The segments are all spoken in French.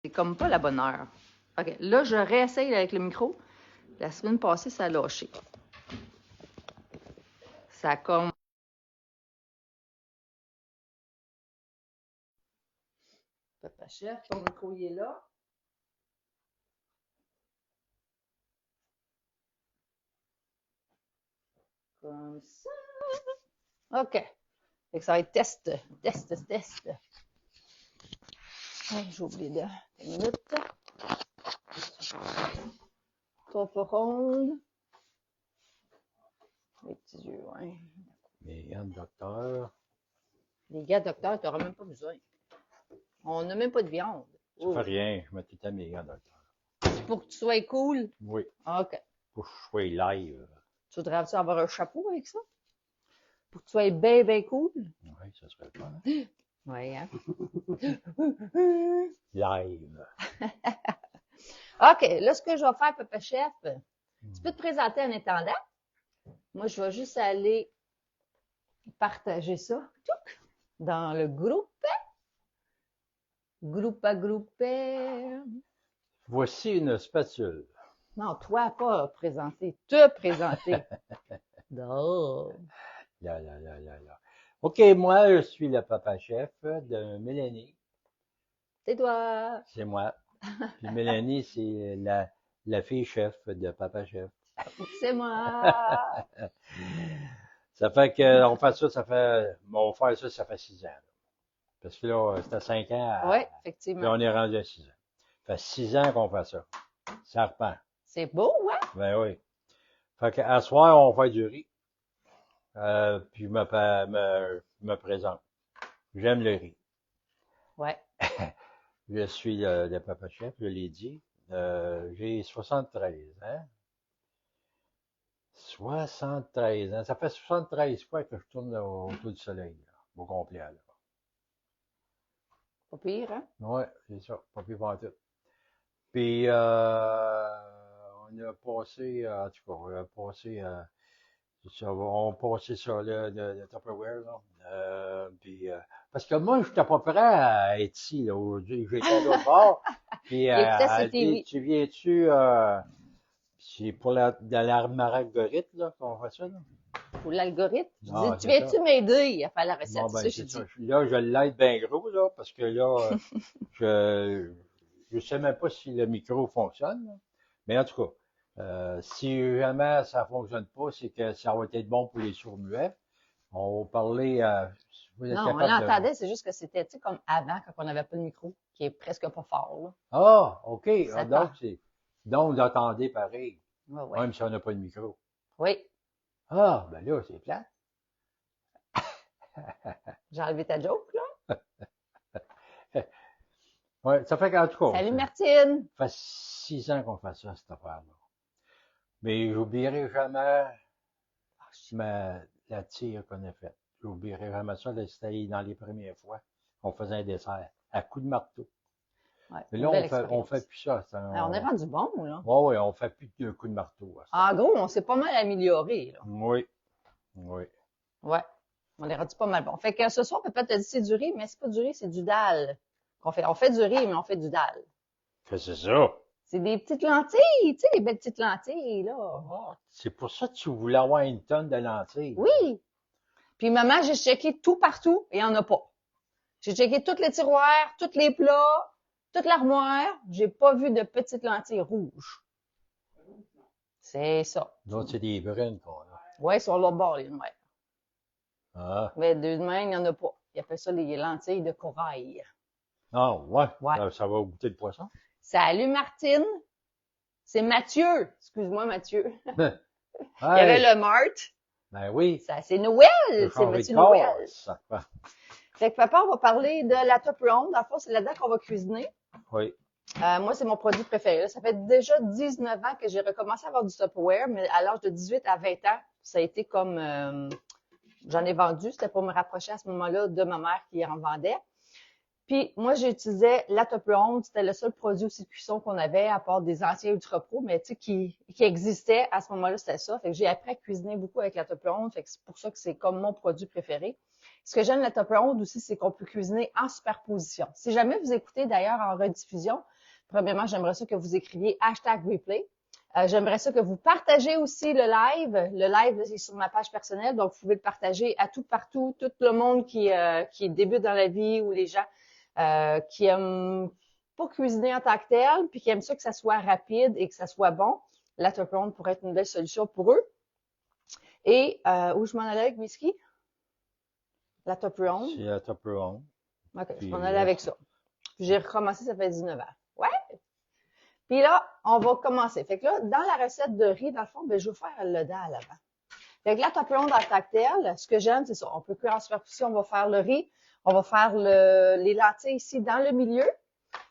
C'est comme pas la bonne heure. OK, là, je réessaye avec le micro. La semaine passée, ça a lâché. Ça a comme... Papa Chef, ton micro, il est là. Comme ça. OK. Fait que ça va être test. Oh, j'ai oublié de... Une minute. Top ronde. Les petits yeux, ouais. Les gants de docteur. Les gars, docteur, t'auras même pas besoin. On n'a même pas de viande. Ça fait rien, je mets tout le temps mes gants de docteur. C'est pour que tu sois cool? Oui. OK. Pour que je sois live. Tu voudrais-tu avoir un chapeau avec ça? Pour que tu sois bien, bien cool? Oui, ça serait le fun. Oui, hein? Live. OK, là, ce que je vais faire, Papa Chef, tu peux te présenter en attendant. Moi, je vais juste aller partager ça dans le groupe. Groupe à groupe. Voici une spatule. Non, toi, pas présenter, te présenter. Non. Là. OK, moi, je suis le papa chef de Mélanie. C'est toi. C'est moi. Puis Mélanie, c'est la fille chef de papa chef. C'est moi. Ça fait que on fait ça fait. On va faire ça fait 6 ans. Là. Parce que là, c'était 5 ans. Oui, Puis effectivement. on est rendu à 6 ans. Ça fait 6 ans qu'on fait ça. Ça repart. C'est beau, hein? Ben oui. Fait qu'à soir, on fait du riz. Puis je me présente. J'aime le riz. Ouais. Je suis le papa chef, je l'ai dit. J'ai 73 ans. 73 ans. Ça fait 73 fois que je tourne autour du soleil, là, au complet. Là. Pas pire, hein? Ouais, c'est ça. Pas plus pas tout. Puis, on a passé, en tout cas, on a passé, on a passé ça, là, le Tupperware, là. Parce que moi, je n'étais pas prêt à être ici, là. J'étais à l'autre bord. Puis, elle dit, tu viens-tu, c'est pour dans la marguerite, là, qu'on fait ça, là? Pour l'algorithme. Je Ah, dis, tu viens-tu m'aider à faire la recette? Bon, C'est ça ben, que c'est j'ai ça. dit. Là, je l'aide bien gros, là, parce que là, je sais même pas si le micro fonctionne, là. Mais en tout cas, si jamais ça fonctionne pas, c'est que ça va être bon pour les sourds-muets. On va parler, si vous êtes Non, on capable de... l'entendait, c'est juste que c'était, tu sais, comme avant, quand on n'avait pas de micro, qui est presque pas fort, là. Ah, OK. Ça Donc, part. donc, vous entendez pareil, Ouais, ouais. même si on n'a pas de micro. Oui. Ah, ben là, c'est plate. J'ai enlevé ta joke, là. Ouais, ça fait qu'en tout cas, Salut, Martine. ça fait 6 ans qu'on fait ça, cette affaire-là. Mais j'oublierai jamais la tire qu'on a faite. J'oublierai jamais ça, là, c'était dans les premières fois. On faisait un dessert à coups de marteau. Ouais, Mais une là, belle on fait expérience. plus ça. On est rendu bon, là. Ouais, on fait plus de coups de marteau. En gros, on s'est pas mal amélioré, là. Oui. Ouais. On est rendu pas mal bon. Fait que ce soir, peut-être te dit c'est du riz, mais c'est pas du riz, c'est du dalle qu'on fait. On fait du riz, mais on fait du dalle. Que c'est ça. C'est des petites lentilles, tu sais, les belles petites lentilles, là. Ah, c'est pour ça que tu voulais avoir une tonne de lentilles. Oui. Puis maman, j'ai checké tout partout et il n'y en a pas. J'ai checké tous les tiroirs, tous les plats, toute l'armoire. J'ai pas vu de petites lentilles rouges. C'est ça. D'autres, c'est des brunes qu'on a. Ouais, sur l'autre bord, les noires. Ah, Mais de même, il n'y en a pas. Ils appellent ça les lentilles de corail. ah ouais. Ouais. Ça va goûter le poisson. Salut Martine. C'est Mathieu. Excuse-moi, Mathieu. Il y Hey, avait le Mart. ben oui. Ça, c'est Noël. J'ai C'est changé Mathieu de corps, Noël. ça fait. Fait que papa, on va parler de la top ronde. Dans le fond, c'est là-dedans qu'on va cuisiner. Oui. Moi, c'est mon produit préféré. Ça fait déjà 19 ans que j'ai recommencé à avoir du Tupperware, mais à l'âge de 18 à 20 ans, ça a été comme... j'en ai vendu. C'était pour me rapprocher à ce moment-là de ma mère qui en vendait. Puis moi, j'utilisais la Tupperware. C'était le seul produit aussi de cuisson qu'on avait, à part des anciens Ultra Pro, mais tu sais, qui existait à ce moment-là, c'était ça. Fait que j'ai appris à cuisiner beaucoup avec la Tupperware. Fait que c'est pour ça que c'est comme mon produit préféré. Ce que j'aime de la Tupperware aussi, c'est qu'on peut cuisiner en superposition. Si jamais vous écoutez d'ailleurs en rediffusion, Premièrement, j'aimerais ça que vous écriviez #replay. J'aimerais ça que vous partagez aussi le live. Le live, c'est sur ma page personnelle, donc vous pouvez le partager à tout partout, tout le monde qui débute dans la vie ou les gens qui aiment pas cuisiner en tant que tel, puis qui aiment ça que ça soit rapide et que ça soit bon. La Tupperware pourrait être une belle solution pour eux. Et où je m'en allais avec whisky? La Tupperware. C'est la Tupperware. OK, Puis, je m'en allais avec ça. Puis j'ai recommencé, ça fait 19 ans. Ouais! Puis là, on va commencer. Fait que là, dans la recette de riz, dans le fond, ben, je vais faire le dalle avant. Fait que la Tupperware dans le tactile, ce que j'aime, c'est ça. On peut cuire en superficie, on va faire le riz, on va faire les lentilles ici dans le milieu.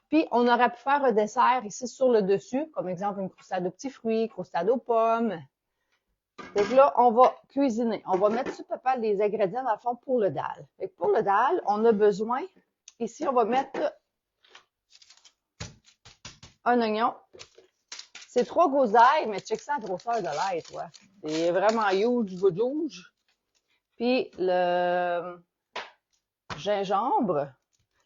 Puis, on aurait pu faire un dessert ici sur le dessus, comme exemple une croustade aux petits fruits, croustade aux pommes. Fait que là, on va cuisiner. On va mettre sur papa les ingrédients, dans le fond, pour le dalle. Fait que pour le dalle, on a besoin, ici, on va mettre un oignon. C'est 3 gousses d'ail, mais check ça la grosseur de l'ail, toi. C'est vraiment huge. Puis le gingembre.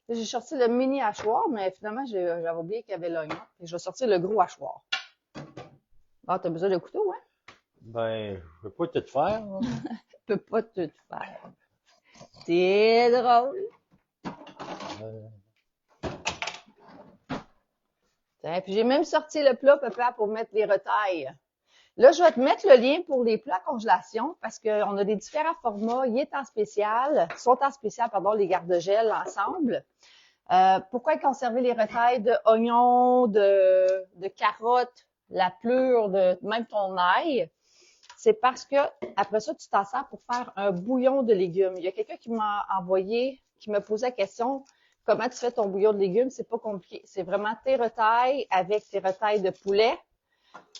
J'ai sorti le mini hachoir, mais finalement, j'avais oublié qu'il y avait l'oignon. Je vais sortir le gros hachoir. Ah, t'as besoin de couteau, hein? Ben, je peux pas tout faire, là. Je peux pas tout faire. C'est drôle. Puis j'ai même sorti le plat, papa, pour mettre les retailles. Là, je vais te mettre le lien pour les plats à congélation parce qu'on a des différents formats. Ils sont en spécial, les garde-gel ensemble. Pourquoi conserver les retailles d'oignons, de carottes, la plure, de même ton ail? C'est parce que après ça, tu t'en sers pour faire un bouillon de légumes. Il y a quelqu'un qui m'a envoyé, qui me posait la question, comment tu fais ton bouillon de légumes? C'est pas compliqué. C'est vraiment tes retailles avec tes retailles de poulet.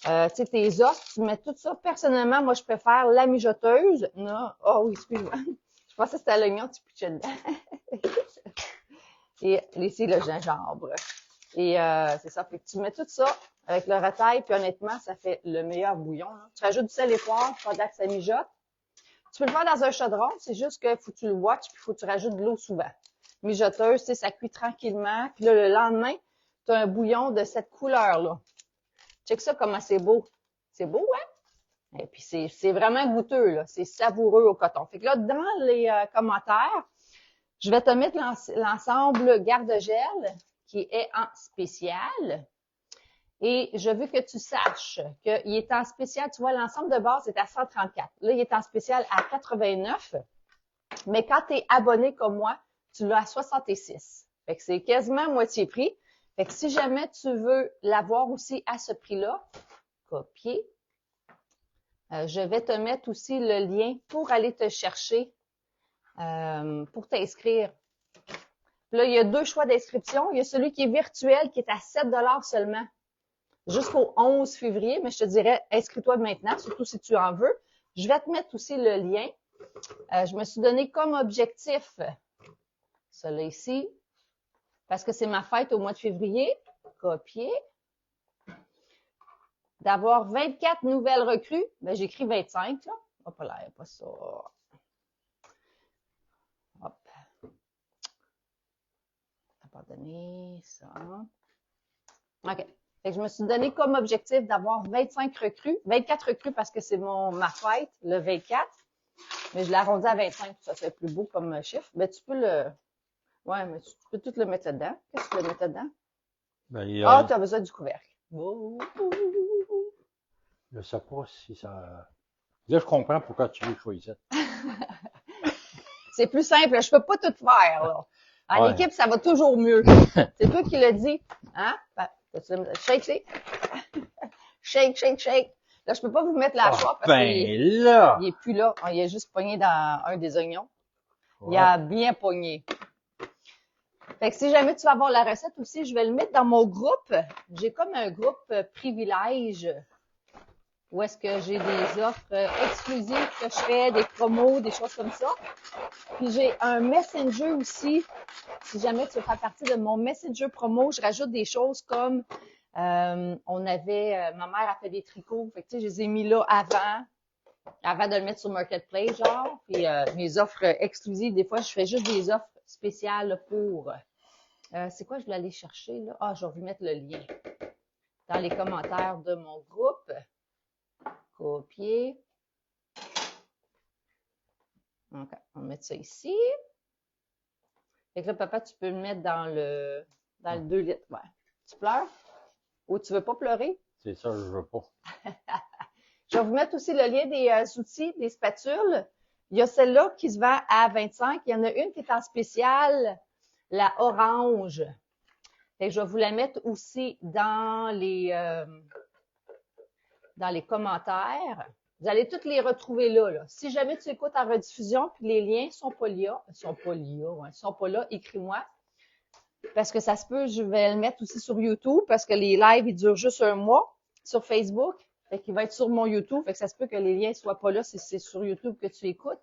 Tu sais, tes os, tu mets tout ça. Personnellement, moi, je préfère la mijoteuse. Non. Oh oui, excuse-moi. Je pensais que c'était l'oignon, tu pitchais dedans. Et ici, le gingembre. Et c'est ça. Fait que tu mets tout ça avec le retail, puis honnêtement, ça fait le meilleur bouillon. Là. Tu rajoutes du sel et poivre pendant que ça mijote. Tu peux le faire dans un chaudron, c'est juste que faut que tu le watches, puis faut que tu rajoutes de l'eau souvent. Mijoteuse, tu sais, ça cuit tranquillement. Puis là, le lendemain, tu as un bouillon de cette couleur-là. Check ça comment c'est beau. C'est beau, hein? Et puis, c'est vraiment goûteux, là. C'est savoureux au coton. Fait que là, dans les commentaires, je vais te mettre l'ensemble garde-gel qui est en spécial. Et je veux que tu saches qu'il est en spécial. Tu vois, l'ensemble de base est à 134. Là, il est en spécial à 89. Mais quand tu es abonné comme moi, tu l'as à 66. Fait que c'est quasiment moitié prix. Fait que si jamais tu veux l'avoir aussi à ce prix-là, copier. Je vais te mettre aussi le lien pour aller te chercher, pour t'inscrire. Là, il y a 2 choix d'inscription. Il y a celui qui est virtuel, qui est à 7 $ seulement, jusqu'au 11 février. Mais je te dirais, inscris-toi maintenant, surtout si tu en veux. Je vais te mettre aussi le lien. Je me suis donné comme objectif, celui-là ici, parce que c'est ma fête au mois de février, copier, d'avoir 24 nouvelles recrues. Ben, j'écris 25, là. Hop là, il n'y a pas ça. Hop. Abandonner, ça. OK. Fait que je me suis donné comme objectif d'avoir 25 recrues. 24 recrues parce que c'est ma fête, le 24. Mais je l'ai arrondi à 25, ça fait plus beau comme chiffre. Ben, tu peux ouais, mais tu peux tout le mettre là-dedans. Qu'est-ce que tu veux mettre là-dedans? Ben, tu as besoin du couvercle. Je sais pas si ça... Là, je comprends pourquoi tu veux choisir. C'est plus simple. Je peux pas tout faire, là. En équipe, ça va toujours mieux. C'est toi qui l'as dit. Hein? Shake, c'est. Shake. Là, je peux pas vous mettre la choix parce qu'il est plus là. Il est juste pogné dans un des oignons. Ouais. Il a bien pogné. Fait que si jamais tu vas avoir la recette aussi, je vais le mettre dans mon groupe. J'ai comme un groupe privilège où est-ce que j'ai des offres exclusives que je fais, des promos, des choses comme ça. Puis j'ai un Messenger aussi. Si jamais tu veux faire partie de mon Messenger promo, je rajoute des choses comme ma mère a fait des tricots. Fait que tu sais, je les ai mis là avant de le mettre sur Marketplace, genre. Puis mes offres exclusives, des fois, je fais juste des offres spéciales pour C'est quoi je voulais aller chercher, là? Ah, je vais vous mettre le lien dans les commentaires de mon groupe. Copier. OK, on va mettre ça ici. Fait que là, papa, tu peux le mettre dans le 2 litres. Ouais. Tu pleures? Ou tu veux pas pleurer? C'est ça, je veux pas. Je vais vous mettre aussi le lien des outils, des spatules. Il y a celle-là qui se vend à 25. Il y en a une qui est en spécial, la orange. Fait que je vais vous la mettre aussi dans les commentaires. Vous allez toutes les retrouver là. Si jamais tu écoutes en rediffusion puis les liens sont pas là, écris-moi. Parce que ça se peut, je vais le mettre aussi sur YouTube parce que les lives, ils durent juste un mois sur Facebook. Fait qu'il va être sur mon YouTube. Fait que ça se peut que les liens soient pas là si c'est sur YouTube que tu écoutes.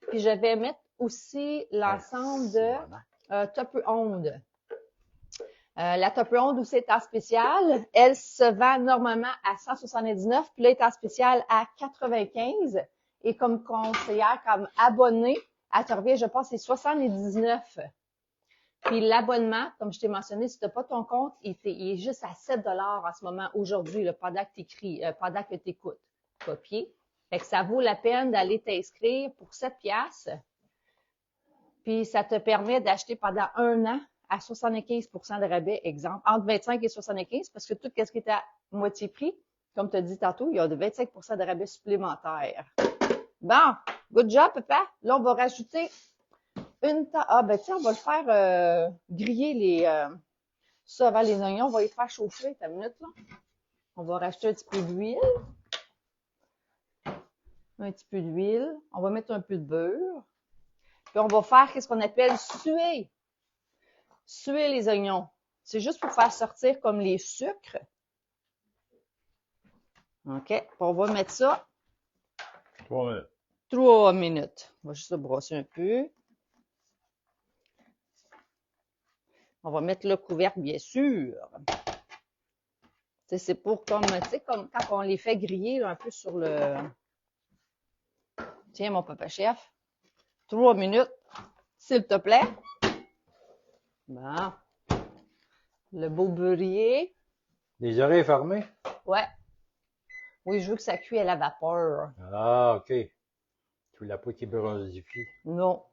Puis je vais mettre aussi l'ensemble de Top Onde. La Top Onde aussi est en spécial. Elle se vend normalement à 179, puis là, elle est en spécial à 95. Et comme conseillère, comme abonnée, elle te revient, je pense, c'est 79. Puis l'abonnement, comme je t'ai mentionné, si tu n'as pas ton compte, il est juste à 7 $ en ce moment, aujourd'hui, pendant que tu écris, pendant que tu écoutes. Copier. Fait que ça vaut la peine d'aller t'inscrire pour 7 piastres. Puis ça te permet d'acheter pendant un an à 75% de rabais, exemple, entre 25 et 75, parce que tout ce qui est à moitié prix, comme tu as dit tantôt, il y a de 25% de rabais supplémentaire. Bon, good job, papa. Là, on va rajouter on va le faire griller ça avant les oignons. On va les faire chauffer, ta minute, là. On va rajouter un petit peu d'huile. Un petit peu d'huile. On va mettre un peu de beurre. Puis on va faire ce qu'on appelle suer. Suer les oignons. C'est juste pour faire sortir comme les sucres. OK. Puis on va mettre ça. 3 minutes. 3 minutes. On va juste le brosser un peu. On va mettre le couvercle, bien sûr. C'est pour comme quand on les fait griller là, un peu sur le... Tiens, mon papa chef. 3 minutes, s'il te plaît. Bon. Le beau beurrier. Les oreilles fermées? Ouais. Oui, je veux que ça cuit à la vapeur. Ah, OK. Tu voulais pas qu'il bronzifie. Non.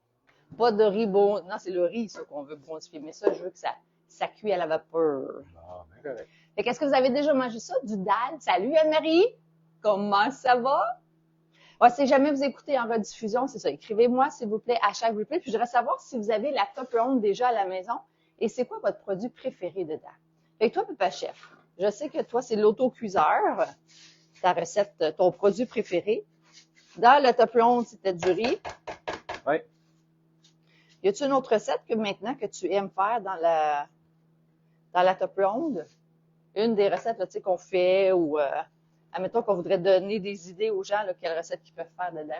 Pas de riz bon. Non, c'est le riz, ça, qu'on veut bronzifier. Mais ça, je veux que ça cuit à la vapeur. Ah, bien correct. Fait qu'est-ce que vous avez déjà mangé ça? Du dalle? Salut Anne-Marie! Comment ça va? Ouais, si jamais vous écoutez en rediffusion, c'est ça. Écrivez-moi, s'il vous plaît, à chaque replay. Puis je voudrais savoir si vous avez la Top Onde déjà à la maison et c'est quoi votre produit préféré dedans. Fait que toi, papa chef, je sais que toi, c'est l'autocuiseur, ta recette, ton produit préféré. Dans le Top Onde, c'était du riz. Oui. Y a-t-il une autre recette que maintenant que tu aimes faire dans la Top Onde? Une des recettes là, qu'on fait ou admettons qu'on voudrait donner des idées aux gens, là, quelles recettes ils peuvent faire dedans.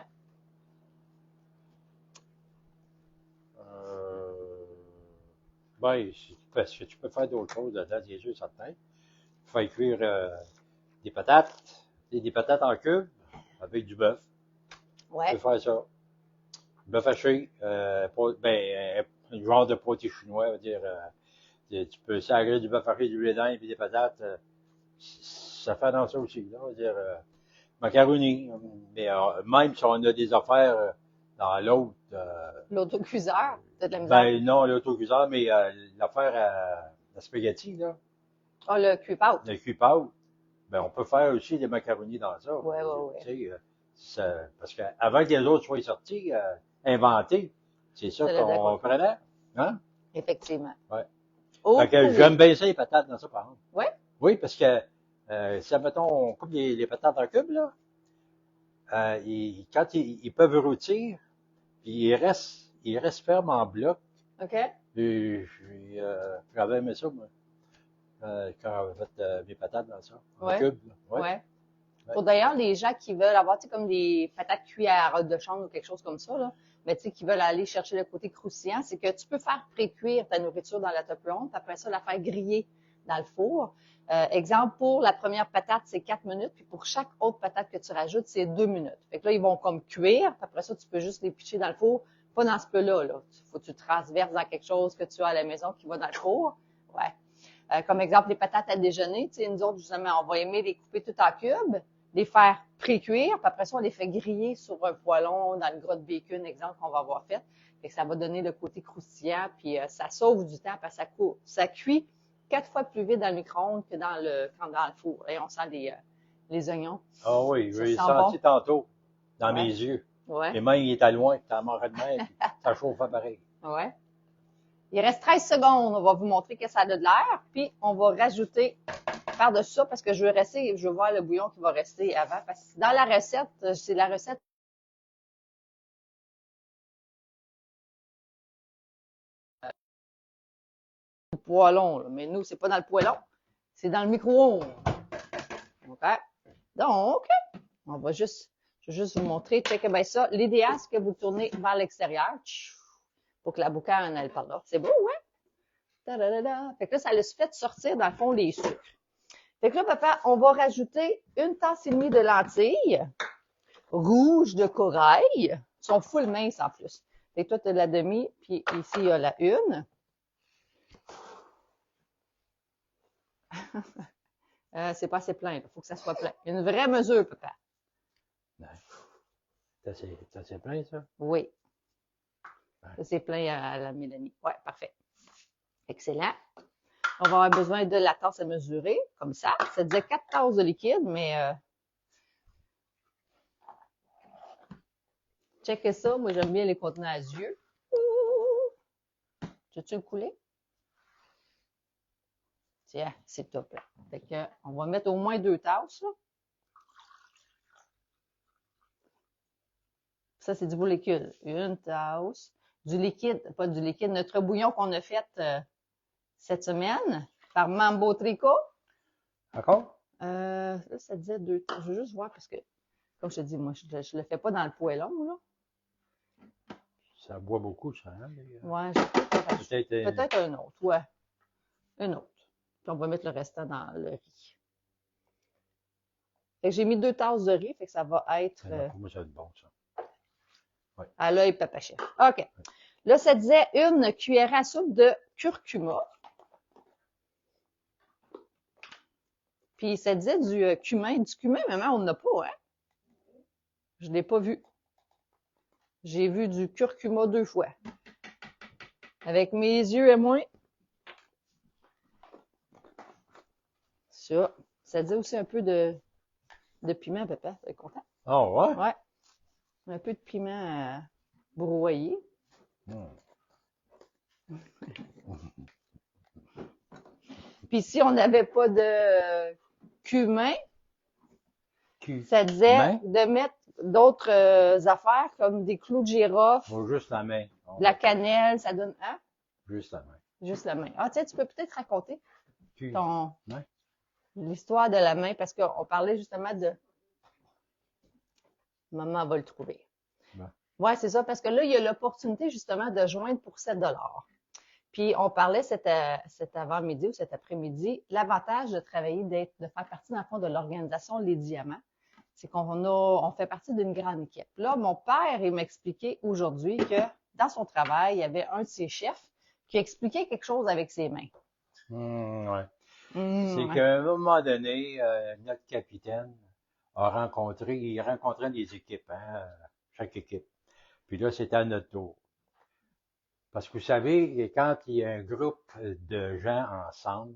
Ben, parce que tu peux faire d'autres choses dedans, des œufs certains. Tu fais cuire des patates en cubes avec du bœuf. Ouais. Tu peux faire ça. Bœuf haché, un genre de pâté chinois, on va dire. Tu peux sagrer du bœuf haché, du blé d'Inde et des patates. Ça fait dans ça aussi, là, on va dire. Macaroni. Mais même si on a des affaires dans l'autre. L'autocuiseur, t'as de la misère. Ben non, l'autocuiseur, mais l'affaire à spaghetti, là. Ah, le cuip-out. Le cuip-out. Ben on peut faire aussi des macaronis dans ça. Ouais. Tu sais, parce qu'avant que les autres soient sortis, inventés, c'est ça qu'on prenait. Hein? Effectivement. Ouais. Oh, Fait que j'aime bien ça, les patates dans ça, par exemple. Ouais. Oui, parce que si, mettons, on coupe les patates en cubes, là, quand ils peuvent rôtir, puis ils restent fermes en bloc. OK. J'avais aimé ça, moi, quand j'avais fait mes patates dans ça, en Ouais. cubes. Là. Ouais. Pour d'ailleurs, les gens qui veulent avoir, tu sais, comme des patates cuites à la rotte de chambre ou quelque chose comme ça, là, mais tu sais, qui veulent aller chercher le côté croustillant, c'est que tu peux faire pré-cuire ta nourriture dans la Top Onde, puis après ça, la faire griller dans le four. Exemple, pour la première patate, c'est 4 minutes, puis pour chaque autre patate que tu rajoutes, c'est 2 minutes. Fait que là, ils vont comme cuire, puis après ça, tu peux juste les pitcher dans le four Pas dans ce peu-là, là. Faut que tu transverses dans quelque chose que tu as à la maison qui va dans le four. Ouais. Comme exemple, les patates à déjeuner, tu sais, nous autres, justement, on va aimer les couper tout en cubes, les faire pré-cuire, puis après ça, on les fait griller sur un poêlon dans le gras de bacon, exemple, qu'on va avoir fait. Fait que ça va donner le côté croustillant, puis ça sauve du temps, parce que ça cuit 4 fois plus vite dans le micro-ondes que dans le four. Et on sent les oignons. Ah oui, Ça j'ai sent senti bon. tantôt dans Ouais. mes yeux. Ouais. Et même, il était loin, t'en mangeais de même, puis ça chauffait pareil. Ouais. Il reste 13 secondes. On va vous montrer que ça a de l'air. Puis, on va rajouter par-dessus ça parce que je veux voir le bouillon qui va rester avant. Parce que dans la recette, c'est la recette du poêlon. Là. Mais nous, c'est pas dans le poêlon. C'est dans le micro-ondes. OK? Donc, je vais juste vous montrer. Checkez bien ça. L'idéal, c'est que vous tournez vers l'extérieur pour que la boucane aille par là. C'est beau, ouais? Ta-da-da-da. Fait que là, ça laisse fait sortir, dans le fond, les sucres. Fait que là, papa, on va rajouter 1,5 tasse de lentilles rouges de corail. Ils sont full minces en plus. Fait que toi, tu as la demi, puis ici, il y a la une. C'est pas assez plein, il faut que ça soit plein. Une vraie mesure, papa. C'est assez plein, ça? Oui. Ça, c'est plein à la Mélanie. Ouais, parfait. Excellent. On va avoir besoin de la tasse à mesurer, comme ça. Ça disait 4 tasses de liquide, mais checkez ça. Moi, j'aime bien les contenants à yeux. Tu veux-tu le couler? Tiens, c'est top. Là. Fait que, on va mettre au moins 2 tasses. Là. Ça, c'est du molécule. Une tasse. Du liquide, pas du liquide. Notre bouillon qu'on a fait cette semaine par Mambo Tricot. Encore? Là, ça disait 2 tasses. Je veux juste voir parce que, comme je te dis, moi, je le fais pas dans le poêlon, là. Ça boit beaucoup, ça, hein? Ouais, j'ai peut-être un autre, ouais. Un autre. Puis on va mettre le restant dans le riz. Fait que j'ai mis 2 tasses de riz, fait que ça va être Pour moi, ça va être bon, ça. Ouais. à l'œil papa chef. OK. Ouais. Là, ça disait 1 cuillère à soupe de curcuma. Puis ça disait du cumin. Du cumin, maman, on n'en a pas, hein? Je l'ai pas vu. J'ai vu du curcuma 2 fois. Avec mes yeux et moi. Ça. Ça dit aussi un peu de piment, papa. T'es content? Oh, ouais? Ouais. Un peu de piment broyé. Puis si on n'avait pas de cumin, ça disait de mettre d'autres affaires comme des clous de girofle. Ou juste la main. De la cannelle, ça donne... Hein? Juste la main. Juste la main. Ah, tiens, tu peux peut-être raconter Ouais. l'histoire de la main, parce qu'on parlait justement de... Maman va le trouver. Ouais, c'est ça, parce que là, il y a l'opportunité justement de joindre pour 7 $. Puis on parlait cet avant-midi ou cet après-midi, l'avantage de travailler, de faire partie dans le fond de l'organisation Les Diamants, c'est on fait partie d'une grande équipe. Là, mon père, il m'expliquait aujourd'hui que dans son travail, il y avait un de ses chefs qui expliquait quelque chose avec ses mains. Ouais. C'est qu'à un moment donné, notre capitaine il rencontrait des équipes, hein, chaque équipe. Puis là, c'était à notre tour. Parce que vous savez, quand il y a un groupe de gens ensemble,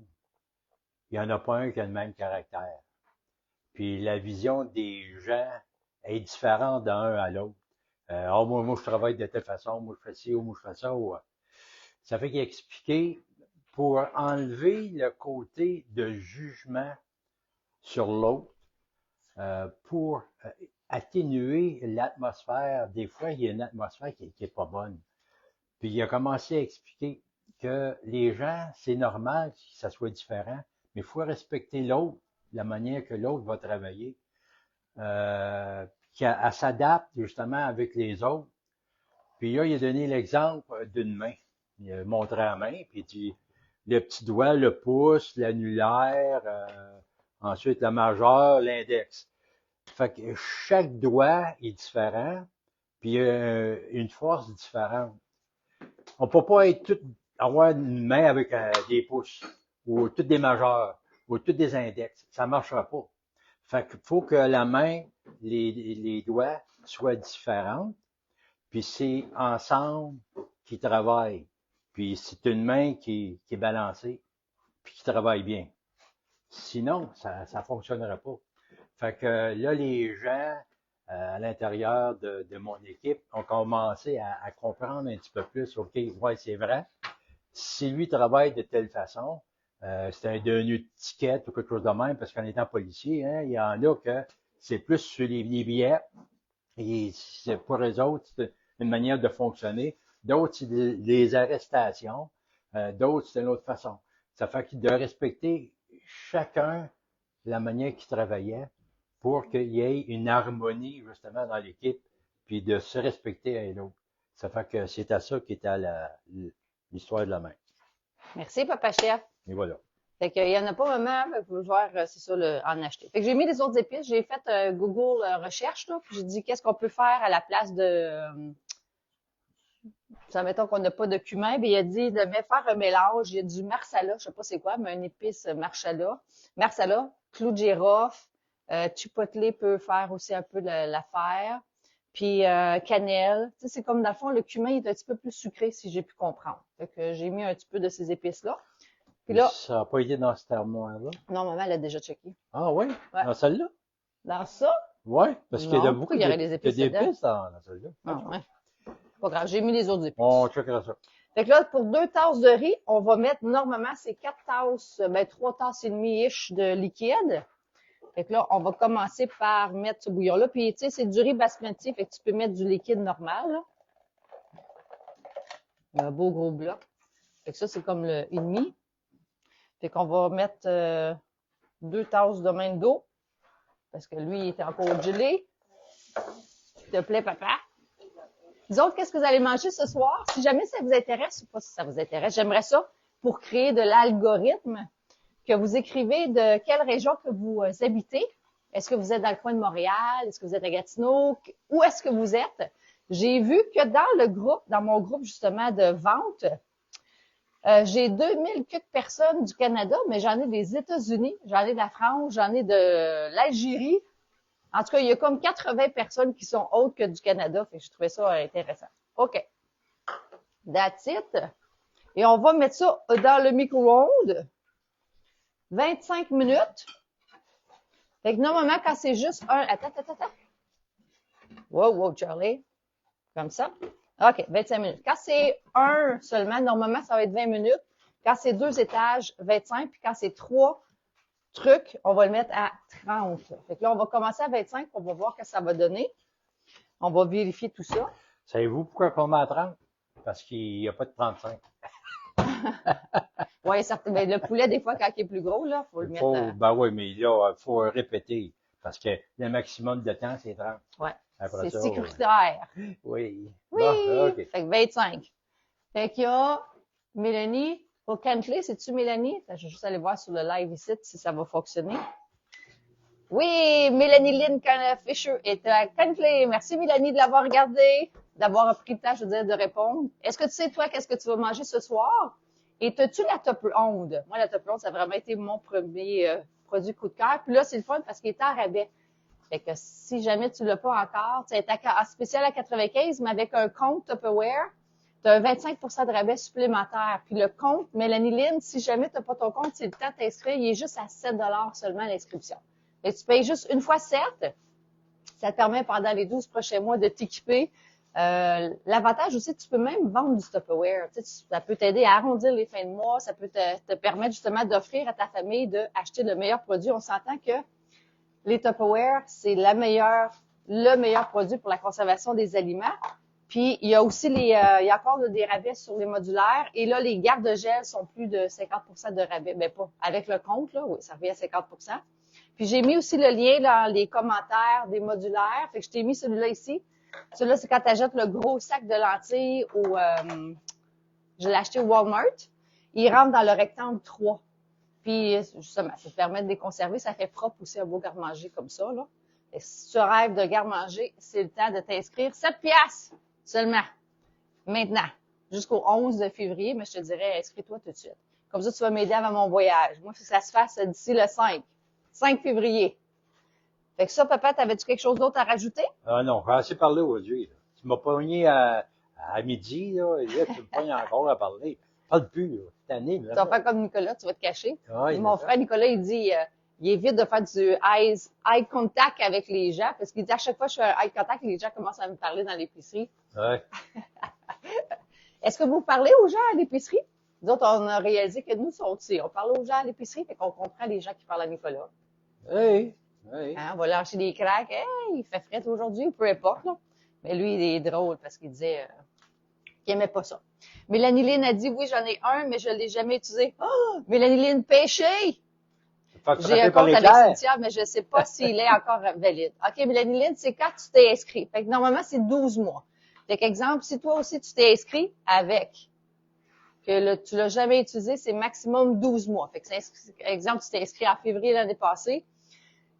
il n'y en a pas un qui a le même caractère. Puis la vision des gens est différente d'un à l'autre. Moi, je travaille de telle façon, moi, je fais ci, ou moi, je fais ça. Ou, ça fait qu'il a expliqué pour enlever le côté de jugement sur l'autre, pour atténuer l'atmosphère. Des fois, il y a une atmosphère qui est pas bonne. Puis il a commencé à expliquer que les gens, c'est normal que ça soit différent, mais il faut respecter l'autre, la manière que l'autre va travailler, qu'elle s'adapte justement avec les autres. Puis là, il a donné l'exemple d'une main. Il a montré la main, puis il dit le petit doigt, le pouce, l'annulaire, ensuite le majeur, l'index. Fait que chaque doigt est différent, puis une force différente. On peut pas avoir une main avec des pouces, ou toutes des majeurs, ou toutes des index. Ça marchera pas. Fait qu'il faut que la main, les doigts soient différents, puis c'est ensemble qu'ils travaillent. Puis c'est une main qui est balancée, puis qui travaille bien. Sinon, ça fonctionnerait pas. Fait que là, les gens à l'intérieur de mon équipe ont commencé à comprendre un petit peu plus, OK, ouais, c'est vrai. Si lui travaille de telle façon, c'est un devenu ticket ou quelque chose de même, parce qu'en étant policier, hein, il y en a que c'est plus sur les billets, et c'est pour eux autres, c'est une manière de fonctionner. D'autres, c'est des arrestations. D'autres, c'est une autre façon. Ça fait que de respecter chacun la manière qu'il travaillait pour qu'il y ait une harmonie, justement, dans l'équipe, puis de se respecter à l'autre. Ça fait que c'est à ça qui était l'histoire de la main. Merci, Papa Chef. Et voilà. Fait qu'il y en a pas vraiment, vous pouvez voir, c'est ça, en acheter. Fait que j'ai mis les autres épices, j'ai fait Google recherche, là, puis j'ai dit qu'est-ce qu'on peut faire à la place de, ça mettons qu'on n'a pas de cumin, ben il a dit de faire un mélange, il y a du marsala, je sais pas c'est quoi, mais une épice marsala, clou de girofle, chipotle peut faire aussi un peu de l'affaire, puis cannelle. Tu sais, c'est comme dans le fond, le cumin est un petit peu plus sucré, si j'ai pu comprendre. Fait que j'ai mis un petit peu de ces épices-là. Puis là, ça n'a pas été dans cette armoire-là. non, maman, elle a déjà checké. Ah oui? Ouais. Dans celle-là? Dans ça? Oui, parce qu'il y a Non, beaucoup pourquoi il y aurait des épices dedans? dans celle-là. Ah, ouais. Pas grave, j'ai mis les autres épices. On checkera ça. Fait que là, pour 2 tasses de riz, on va mettre, normalement, c'est 4 tasses, 3 tasses et demie-ish de liquide. Fait que là, on va commencer par mettre ce bouillon-là. Puis, tu sais, c'est du riz basmati, fait que tu peux mettre du liquide normal, là. Un beau gros bloc. Fait que ça, c'est comme le 1,5. Fait qu'on va mettre 2 tasses de main d'eau. Parce que lui, il était encore gelé. S'il te plaît, papa. Vous autres, qu'est-ce que vous allez manger ce soir? Si jamais ça vous intéresse, ou pas si ça vous intéresse, j'aimerais ça pour créer de l'algorithme, que vous écrivez de quelle région que vous habitez. Est-ce que vous êtes dans le coin de Montréal? Est-ce que vous êtes à Gatineau? Où est-ce que vous êtes? J'ai vu que dans mon groupe justement de vente, j'ai 2000 quelques personnes du Canada, mais j'en ai des États-Unis, j'en ai de la France, j'en ai de l'Algérie. En tout cas, il y a comme 80 personnes qui sont autres que du Canada. Fait que je trouvais ça intéressant. OK. That's it. Et on va mettre ça dans le micro-ondes. 25 minutes. Fait que normalement, quand c'est juste un... Attends. Wow, Charlie. Comme ça. OK, 25 minutes. Quand c'est un seulement, normalement, ça va être 20 minutes. Quand c'est 2 étages, 25. Puis quand c'est 3 trucs, on va le mettre à 30. Fait que là, on va commencer à 25, on va voir ce que ça va donner. On va vérifier tout ça. Savez-vous pourquoi on met à 30? Parce qu'il n'y a pas de 35. Oui, ben, le poulet, des fois, quand il est plus gros, là, faut le mettre. Ben oui, mais là, il faut répéter. Parce que le maximum de temps, c'est 30. Ouais. Après C'est ça, sécuritaire. Oui. Oui. Bon, OK. Fait que 25. Fait qu'il y a Mélanie au Cantley. C'est-tu Mélanie? Attends, je vais juste aller voir sur le live ici si ça va fonctionner. Oui, Mélanie Lynn Fisher est à Cantley. Merci, Mélanie, de l'avoir regardé, d'avoir pris le temps, je veux dire, de répondre. Est-ce que tu sais, toi, qu'est-ce que tu vas manger ce soir? Et t'as-tu la top onde? Moi, la top onde, ça a vraiment été mon premier produit coup de cœur. Puis là, c'est le fun parce qu'il est en rabais. Fait que si jamais tu l'as pas encore, tu es en spécial à 95, mais avec un compte Tupperware, tu as un 25 de rabais supplémentaire. Puis le compte Mélanie Lynn, si jamais tu n'as pas ton compte, c'est le temps de t'inscrire, il est juste à 7 seulement l'inscription. Et tu payes juste une fois 7. Ça te permet pendant les 12 prochains mois de t'équiper. L'avantage aussi, tu peux même vendre du Tupperware. Tu sais, ça peut t'aider à arrondir les fins de mois. Ça peut te permettre justement d'offrir à ta famille d'acheter le meilleur produit. On s'entend que les Tupperware, c'est le meilleur produit pour la conservation des aliments. Puis, il y a aussi il y a encore des rabais sur les modulaires. Et là, les garde-gel sont plus de 50 de rabais. Ben, pas avec le compte, là. Oui, ça revient à 50 Puis, j'ai mis aussi le lien dans les commentaires des modulaires. Fait que je t'ai mis celui-là ici. Celui-là, c'est quand tu achètes le gros sac de lentilles je l'ai acheté au Walmart. Il rentre dans le rectangle 3. Puis, justement, ça te permet de les conserver. Ça fait propre aussi un beau garde-manger comme ça, là. Et si tu rêves de garde-manger, c'est le temps de t'inscrire. 7 piastres seulement. Maintenant. Jusqu'au 11 février, mais je te dirais, inscris-toi tout de suite. Comme ça, tu vas m'aider avant mon voyage. Moi, il faut que ça se fasse d'ici le 5 février. Fait que ça, papa, t'avais-tu quelque chose d'autre à rajouter? Ah non, j'ai assez parlé aujourd'hui. Là. Tu m'as pogné à midi, là, et là, tu me pognes encore à parler. Parle plus, là. Cette année, Tu là. vas faire comme Nicolas, tu vas te cacher. Ouais, Mon frère Nicolas, il dit, il évite de faire du eye contact avec les gens, parce qu'il dit à chaque fois que je fais un eye contact, les gens commencent à me parler dans l'épicerie. Ouais. Est-ce que vous parlez aux gens à l'épicerie? Nous autres, on a réalisé que nous, on parle aux gens à l'épicerie, fait qu'on comprend les gens qui parlent à Nicolas. Hey, hey. Hein, on va lâcher des cracks. Hey, il fait frais aujourd'hui, peu importe, là. Mais lui, il est drôle parce qu'il disait qu'il aimait pas ça. Mélanie Lynn a dit, oui, j'en ai un, mais je l'ai jamais utilisé. Oh, Mélanie Lynn, péché! J'ai un compte avec Cynthia, mais je sais pas s'il est encore valide. OK, Mélanie Lynn, c'est quand tu t'es inscrit. Fait que normalement, c'est 12 mois. Fait qu'exemple, si toi aussi tu t'es inscrit avec, que tu l'as jamais utilisé, c'est maximum 12 mois. Fait que exemple, tu t'es inscrit en février l'année passée,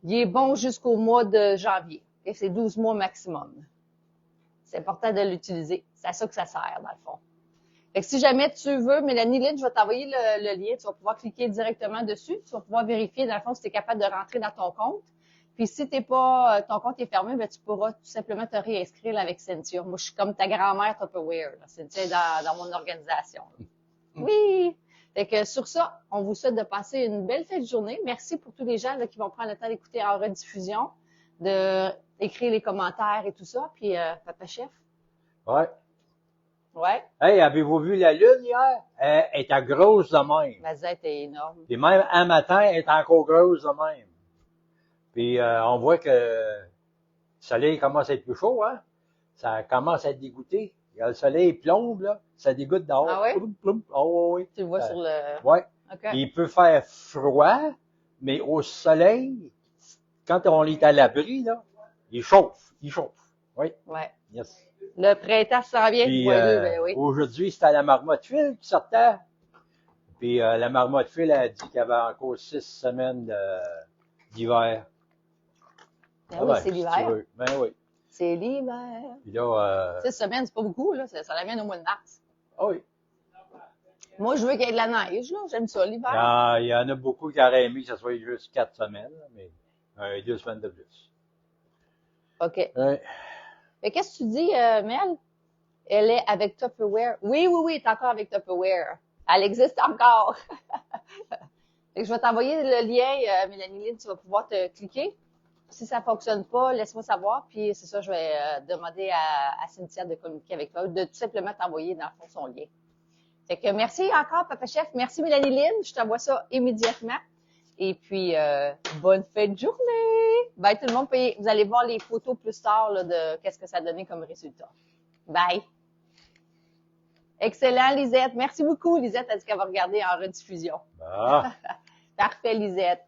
il est bon jusqu'au mois de janvier. Et c'est 12 mois maximum. C'est important de l'utiliser. C'est à ça que ça sert, dans le fond. Fait que si jamais tu veux, Mélanie Lynn, je vais t'envoyer le lien. Tu vas pouvoir cliquer directement dessus. Tu vas pouvoir vérifier, dans le fond, si tu es capable de rentrer dans ton compte. Puis si ton compte est fermé, ben, tu pourras tout simplement te réinscrire avec Cynthia. Moi, je suis comme ta grand-mère Tupperware. Cynthia est dans mon organisation. Oui! Fait que sur ça, on vous souhaite de passer une belle fin de journée. Merci pour tous les gens là, qui vont prendre le temps d'écouter en rediffusion, d'écrire les commentaires et tout ça. Puis, Papa Chef? Ouais. Ouais? Hey, avez-vous vu la lune hier? Elle était grosse de même. Ma zette est énorme. Puis même un matin, elle est encore grosse de même. Puis on voit que le soleil commence à être plus chaud, hein? Ça commence à être dégoûté. Le soleil plombe, là, ça dégoûte dehors. Ah ouais? Ploum, ploum. Oh, oui. Tu le vois sur le... Ouais. OK. Il peut faire froid, mais au soleil, quand on est à l'abri, là, il chauffe. Il chauffe. Oui. Ouais. Yes. Le printemps s'en vient, Puis, vois-le, ben oui. aujourd'hui, c'était la marmotte file qui sortait. Puis la marmotte file a dit qu'il y avait encore 6 semaines d'hiver. Ben oui, c'est si l'hiver. tu veux. Ben oui. C'est l'hiver. Puis là, 6 semaines, c'est pas beaucoup, là. Ça l'amène au mois de mars. oui. Moi, je veux qu'il y ait de la neige, là. J'aime ça, l'hiver. Il y en a beaucoup qui auraient aimé que ça soit juste 4 semaines, mais 2 semaines de plus. OK. Ouais. Mais qu'est-ce que tu dis, Mel? Elle est avec Tupperware. Oui, elle est encore avec Tupperware. Elle existe encore. Fait que je vais t'envoyer le lien, Mélanie Lynn, tu vas pouvoir te cliquer. Si ça fonctionne pas, laisse-moi savoir. Puis c'est ça, je vais demander à Cynthia de communiquer avec toi, de tout simplement t'envoyer dans le fond son lien. Fait que merci encore, Papa Chef. Merci, Mélanie Lynn. Je t'envoie ça immédiatement. Et puis, bonne fin de journée! Bye tout le monde. Puis, vous allez voir les photos plus tard là, de qu'est-ce que ça a donné comme résultat. Bye! Excellent, Lisette. Merci beaucoup. Lisette a dit qu'elle va regarder en rediffusion. Ah. Parfait, Lisette.